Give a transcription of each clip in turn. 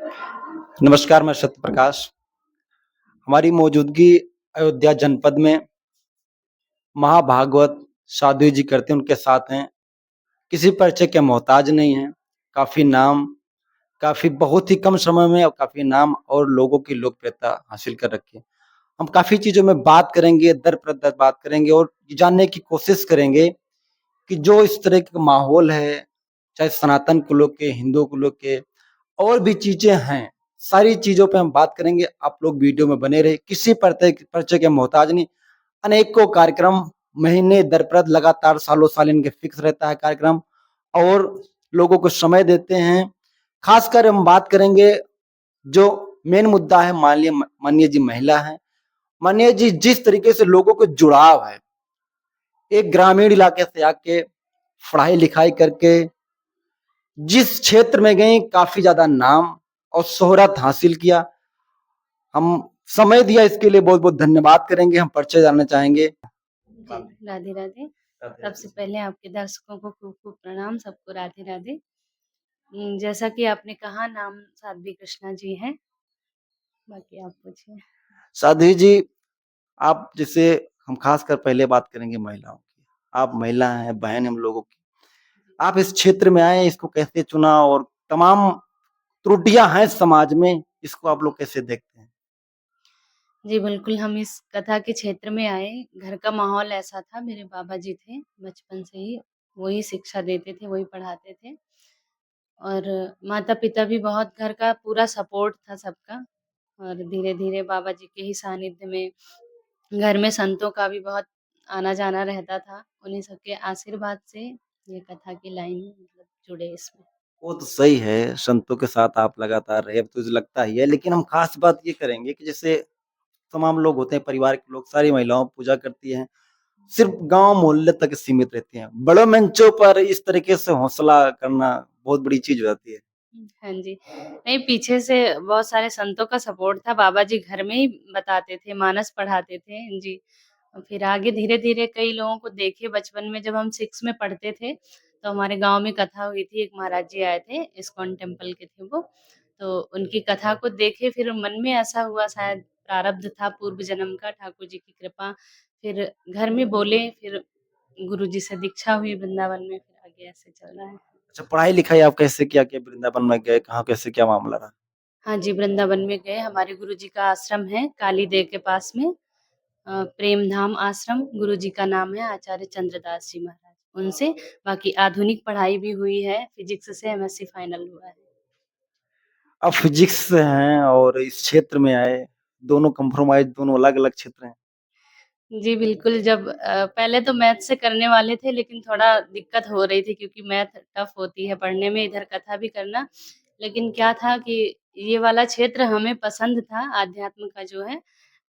नमस्कार, मैं सत्य प्रकाश। हमारी मौजूदगी अयोध्या जनपद में महाभागवत साधु जी करते हैं, उनके साथ हैं। किसी परिचय के मोहताज नहीं हैं। काफ़ी नाम, काफ़ी बहुत ही कम समय में और काफ़ी नाम और लोगों की लोकप्रियता हासिल कर रखी है। हम काफ़ी चीज़ों में बात करेंगे, दर-प्रदर बात करेंगे और ये जानने की कोशिश करेंगे कि जो इस तरह का माहौल है, चाहे सनातन कुलों के, हिंदू कुलों के और भी चीज़ें हैं, सारी चीज़ों पे हम बात करेंगे। आप लोग वीडियो में बने रहिए, किसी परिचय के मोहताज नहीं। अनेकों कार्यक्रम महीने दर-प्रद लगातार सालों-साल इनके फिक्स रहता है कार्यक्रम और लोगों को समय देते हैं। खासकर हम बात करेंगे जो मेन मुद्दा है माननीय जी महिला हैं। माननीय जी जिस तरीके से लोगों को जुड़ाव है, एक ग्रामीण इलाके से आके पढ़ाई-लिखाई करके जिस क्षेत्र में गईं काफ़ी ज़्यादा नाम और शोहरत हासिल किया। हम समय दिया इसके लिए बहुत-बहुत धन्यवाद करेंगे। हम परिचय जानना चाहेंगे। जी, राधे राधे। सबसे पहले आपके दर्शकों को खूब-खूब प्रणाम, सबको राधे राधे। जैसा कि आपने कहा नाम साध्वी कृष्णा जी है, बाकी आप पूछिए। साध्वी जी, आप जैसे हम खासकर पहले बात करेंगे महिलाओं की। आप महिला हैं, बहन हैं हम लोगों की। आप इस क्षेत्र में आए, इसको कैसे चुना और तमाम त्रुटियाँ हैं समाज में, इसको आप लोग कैसे देखते हैं? जी, बिल्कुल हम इस कथा के क्षेत्र में आए, घर का माहौल ऐसा था, मेरे बाबा जी थे, बचपन से ही वही शिक्षा देते थे, वही पढ़ाते थे और माता-पिता भी बहुत घर का पूरा सपोर्ट था सबका और धीरे-धीरे बाबा जी के ही सानिध्य में घर में संतों का भी बहुत आना-जाना रहता था। उन्हीं सबके आशीर्वाद से ये कथा की लाइन मतलब जुड़े इसमें। वो तो सही है, संतों के साथ आप लगातार रहे, अब तो लगता ही है। लेकिन हम खास बात ये करेंगे कि जैसे तमाम लोग होते हैं, परिवार के लोग, सारी महिलाओं पूजा करती हैं, सिर्फ़ गाँव मोहल्ले तक सीमित रहती हैं। बड़े मंचों पर इस तरीके से हौसला करना बहुत बड़ी चीज़ हो जाती है। हाँ जी। नहीं पीछे से बहुत सारे संतों का सपोर्ट था, बाबा जी घर में ही बताते थे, मानस पढ़ाते थे। जी। फिर आगे धीरे-धीरे कई लोगों को देखे बचपन में जब हम 6 में पढ़ते थे, तो हमारे गाँव में कथा हुई थी, एक महाराज जी आए थे, इस्कॉन टेम्पल के थे वो। तो उनकी कथा को देखे फिर मन में ऐसा हुआ शायद प्रारब्ध था पूर्व जन्म का, ठाकुर जी की कृपा। फिर घर में बोले, फिर गुरुजी से दीक्षा हुई वृंदावन में, फिर आगे ऐसे चल रहा है। अच्छा, पढ़ाई-लिखाई आप कैसे किया? क्या वृंदावन में गए? कहाँ कैसे क्या मामला रहा? हाँ जी, वृंदावन में गए, हमारे गुरुजी का आश्रम है काली देव के पास में प्रेम धाम आश्रम, गुरुजी का नाम है आचार्य चंद्रदास जी महाराज, उनसे बाकी आधुनिक पढ़ाई भी हुई है, फिजिक्स से एमएससी फाइनल हुआ है। आप फिज़िक्स से हैं और इस क्षेत्र में आए, दोनों कॉम्प्रोमाइज़ दोनों अलग-अलग क्षेत्र हैं। जी, बिल्कुल जब पहले तो मैथ से करने वाले थे लेकिन थोड़ा दिक्कत हो रही थी क्योंकि मैथ टफ़ होती है पढ़ने में, इधर कथा भी करना। लेकिन क्या था कि ये वाला क्षेत्र हमें पसंद था, आध्यात्म का जो है,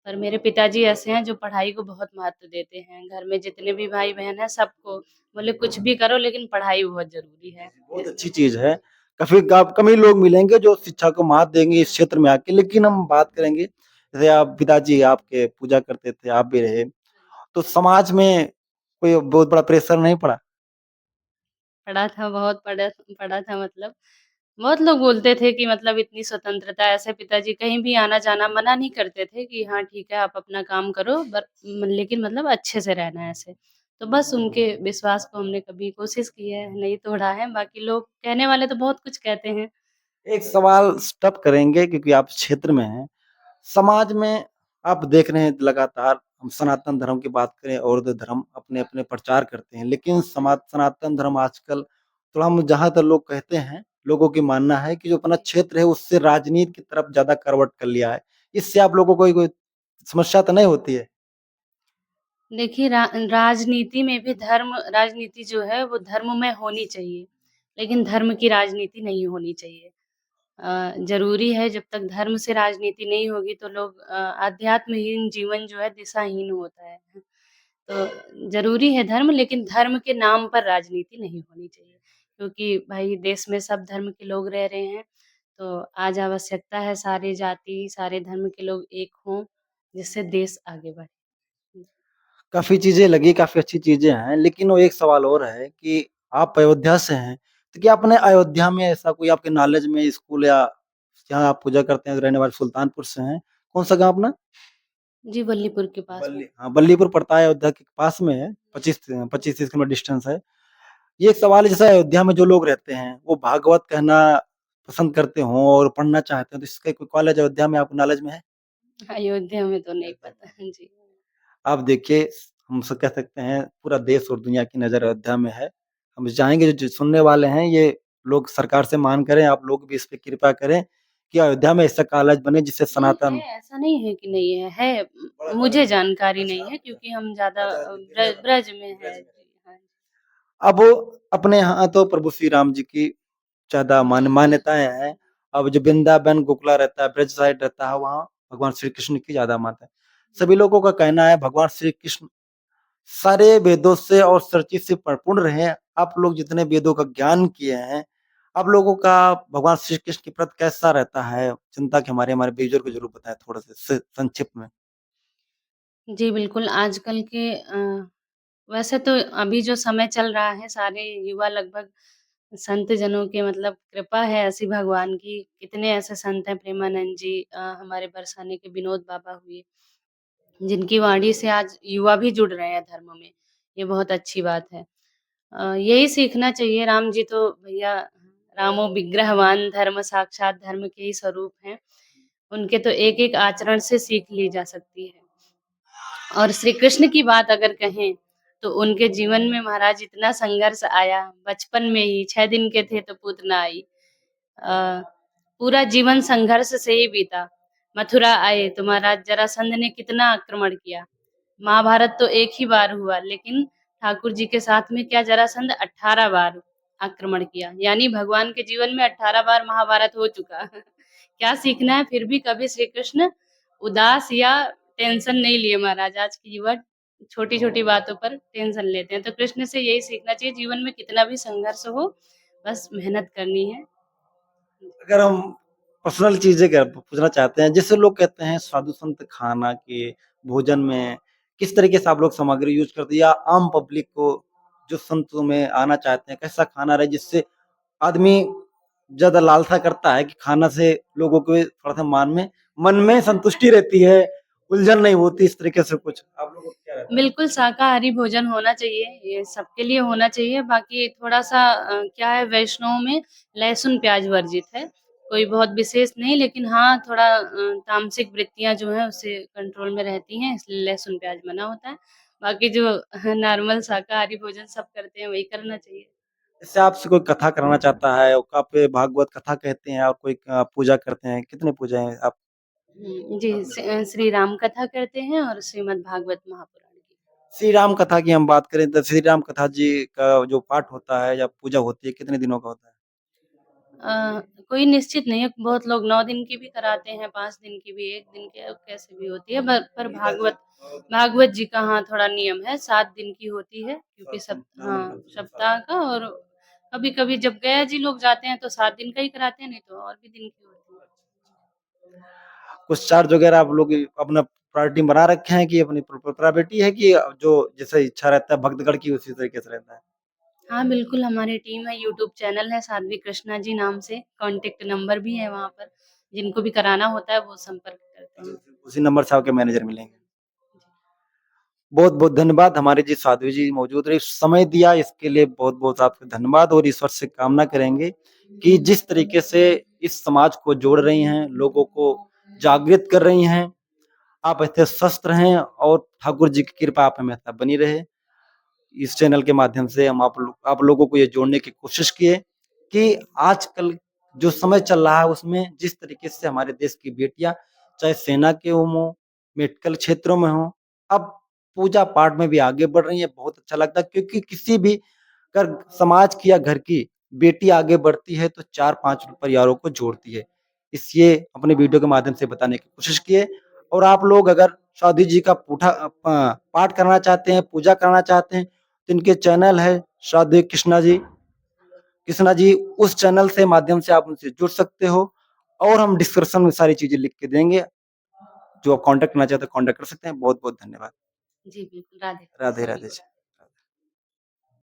पर मेरे पिताजी ऐसे हैं जो पढ़ाई को बहुत महत्व देते हैं। घर में जितने भी भाई-बहन हैं सबको बोले कुछ भी करो लेकिन पढ़ाई बहुत ज़रूरी है। बहुत अच्छी चीज़ है। काफ़ी कम ही लोग मिलेंगे जो शिक्षा को महत्व देंगे इस क्षेत्र में आके। लेकिन हम बात करेंगे, जैसे आप पिताजी आपके पूजा करते थे, आप भी रहे, तो समाज में कोई बहुत बड़ा प्रेशर नहीं पड़ा? पढ़ा था, बहुत पढ़ा पढ़ा था मतलब बहुत लोग बोलते थे कि मतलब इतनी स्वतंत्रता ऐसे पिताजी कहीं भी आना-जाना मना नहीं करते थे कि हाँ, ठीक है आप अपना काम करो लेकिन मतलब अच्छे से रहना है ऐसे। तो बस उनके विश्वास को हमने कभी कोशिश की है, नहीं तोड़ा है, बाकी लोग कहने वाले तो बहुत कुछ कहते हैं। एक सवाल स्टफ करेंगे क्योंकि आप इस क्षेत्र में हैं। समाज में आप देख रहे हैं लगातार हम सनातन धर्म की बात करें और तो धर्म अपने-अपने प्रचार करते हैं। लेकिन सनातन धर्म आजकल थोड़ा हम जहाँ तक लोग कहते हैं, लोगों की मानना है कि जो अपना क्षेत्र है उससे राजनीति की तरफ ज़्यादा करवट कर लिया है। इससे आप लोगों को कोई समस्या तो नहीं होती है? देखिए राजनीति में भी राजनीति जो है वो धर्म में होनी चाहिए, लेकिन धर्म की राजनीति नहीं होनी चाहिए। ज़रूरी है जब तक धर्म से राजनीति नहीं होगी तो लोग आध्यात्महीन जीवन जो है दिशाहीन होता है। तो ज़रूरी है धर्म लेकिन धर्म के नाम पर राजनीति नहीं होनी चाहिए, क्योंकि भाई देश में सब धर्म के लोग रह रहे हैं, तो आज आवश्यकता है सारे जाति, सारे धर्म के लोग एक हों, जिससे देश आगे बढ़े। काफ़ी चीज़ें लगी, काफ़ी अच्छी चीज़ें हैं, लेकिन वो एक सवाल और है कि आप अयोध्या से हैं, तो क्या आपने अयोध्या में ऐसा कोई आपके नॉलेज में स्कूल या जहाँ आप पूजा करते हैं, रहने वाले सुल्तानपुर से हैं। कौन-सा गाँव अपना? जी, बल्लीपुर के पास में। बल्लीपुर पड़ता है, अयोध्या के पास में है, 25-30 किलोमीटर डिस्टेंस है। ये एक सवाल है, जैसे अयोध्या में जो लोग रहते हैं, वो भागवत कहना पसंद करते हों और पढ़ना चाहते हैं, तो इसका कोई कॉलेज अयोध्या में आपको नॉलेज में है? अयोध्या में तो नहीं पता। जी। आप देखिए, हम सब कह सकते हैं पूरा देश और दुनिया की नज़र अयोध्या में है। हम चाहेंगे जो सुनने वाले हैं, ये लोग सरकार से माँग करें, आप लोग भी इस पे कृपा करें कि अयोध्या में ऐसा कॉलेज बने जिससे नहीं सनातन है, ऐसा नहीं है कि नहीं है, मुझे जानकारी नहीं है क्योंकि हम ज़्यादा ब्रज में है। जी, हाँ। अब अपने यहाँ तो प्रभु श्री राम जी की ज़्यादा मान्यताएँ हैं। अब जो वृंदावन, गोकुला रहता है, ब्रज साइड रहता है, वहाँ भगवान श्री कृष्ण की ज़्यादा मानता है। सभी लोगों का कहना है भगवान श्री कृष्ण सारे वेदों से और सृष्टि से परिपूर्ण रहे हैं। आप लोग जितने वेदों का ज्ञान किए हैं, आप लोगों का भगवान श्री कृष्ण के प्रति कैसा रहता है? चिंता कि हमारे बुजुर्ग को ज़रूर बताएँ थोड़ा-सा संक्षिप्त में। जी, बिल्कुल आजकल के वैसे तो अभी जो समय चल रहा है सारे युवा लगभग संत जनों के मतलब कृपा है ऐसी भगवान की, कितने ऐसे संत हैं प्रेमानंद जी हमारे बरसाने के विनोद बाबा हुए, जिनकी वाणी से आज युवा भी जुड़ रहे हैं धर्म में, ये बहुत अच्छी बात है। यही सीखना चाहिए राम जी तो भैया रामो विग्रहवान धर्म साक्षात धर्म के ही स्वरूप हैं। उनके तो एक-एक आचरण से सीख ली जा सकती है। और श्री कृष्ण की बात अगर कहें, तो उनके जीवन में महाराज इतना संघर्ष आया, बचपन में ही 6 दिन के थे तो पूतना आई। अ, पूरा जीवन संघर्ष से ही बीता। मथुरा आए तो महाराज जरासंध ने कितना आक्रमण किया। महाभारत तो एक ही बार हुआ, लेकिन ठाकुर जी के साथ में क्या जरासंध 18 बार आक्रमण किया। यानी भगवान के जीवन में 18 बार महाभारत हो चुका। क्या सीखना है फिर भी कभी श्री कृष्ण उदास या टेंशन नहीं लिए महाराज। आज के युवा छोटी-छोटी बातों पर टेंशन लेते हैं। तो कृष्ण से यही सीखना चाहिए जीवन में कितना भी संघर्ष हो, बस मेहनत करनी है। अगर हम पर्सनल चीज़ें अगर पूछना चाहते हैं, जैसे लोग कहते हैं साधु संत खाना के भोजन में किस तरीके से आप लोग सामग्री यूज़ करते हैं या आम पब्लिक को जो संतों में आना चाहते हैं, कैसा खाना रहे जिससे आदमी ज़्यादा लालसा करता है कि खाना से लोगों को थोड़ा-सा मन में संतुष्टि रहती है, उलझन नहीं होती इस तरीके से कुछ? आप लोगों को क्या रहता है? बिल्कुल शाकाहारी भोजन होना चाहिए, ये सबके लिए होना चाहिए। बाकी थोड़ा-सा क्या है वैष्णव में लहसुन प्याज़ वर्जित है। कोई बहुत विशेष नहीं लेकिन हाँ, थोड़ा तामसिक वृत्तियाँ जो हैं उससे कंट्रोल में रहती हैं इसलिए लहसुन प्याज़ मना होता है। बाकी जो नॉर्मल शाकाहारी भोजन सब करते हैं वही करना चाहिए। जैसे आपसे कोई कथा कराना चाहता है, आप भागवत कथा कहते हैं और कोई पूजा करते हैं, कितनी पूजाएँ आप जी, श्री राम कथा करते हैं और श्रीमद् भागवत महापुराण की। श्री राम कथा की हम बात करें तो श्री राम कथा जी का जो पाठ होता है या पूजा होती है, कितने दिनों का होता है? कोई निश्चित नहीं है, बहुत लोग 9 दिन की भी कराते हैं, 5 दिन की भी, 1 दिन की कैसे भी होती है। पर भागवत भागवत जी का हाँ, थोड़ा नियम है, 7 दिन की होती है क्योंकि सप्ताह का और कभी-कभी जब गया जी लोग जाते हैं तो 7 दिन का ही कराते हैं, नहीं तो और भी दिन की होती है। कुछ चार्ज वगैरह आप लोग अपना प्रायोरिटी बना रखे हैं कि अपनी प्रायोरिटी है कि जो जैसे इच्छा रहता है भक्तगण की उसी तरीके से रहता है? हाँ, बिल्कुल हमारी टीम है, यूट्यूब चैनल है साध्वी कृष्णा जी नाम से, कॉन्टैक्ट नंबर भी है वहाँ पर, जिनको भी कराना होता है वो संपर्क करते हैं। उसी नंबर से आपके मैनेजर मिलेंगे। बहुत-बहुत धन्यवाद हमारे जी साध्वी जी मौजूद रहे, समय दिया इसके लिए बहुत-बहुत आपका धन्यवाद और ईश्वर से कामना करेंगे कि जिस तरीके से इस समाज को जोड़ रही हैं, लोगों को जागृत कर रही हैं, आप ऐसे स्वस्थ रहें और ठाकुर जी की कृपा आप हमेशा बनी रहे। इस चैनल के माध्यम से हम आप लोगों को ये जोड़ने की कोशिश किए कि आजकल जो समय चल रहा है उसमें जिस तरीके से हमारे देश की बेटियां चाहे सेना के हों मेडिकल क्षेत्रों में हों अब पूजा पाठ में भी आगे बढ़ रही है बहुत अच्छा लगता है क्योंकि किसी भी अगर समाज की या घर की बेटी आगे बढ़ती है तो 4-5 परिवारों को जोड़ती है इसलिए अपने वीडियो के माध्यम से बताने की कोशिश किए और आप लोग अगर साधु जी का पाठ करना चाहते हैं पूजा करना चाहते हैं तो इनके चैनल है साधु कृष्णा जी उस चैनल से माध्यम से आप उनसे जुड़ सकते हो और हम डिस्क्रिप्शन में सारी चीजें लिख के देंगे जो आप कांटेक्ट करना चाहते हैं कांटेक्ट कर सकते हैं बहुत बहुत धन्यवाद जी, बिल्कुल, राधे। राधे राधे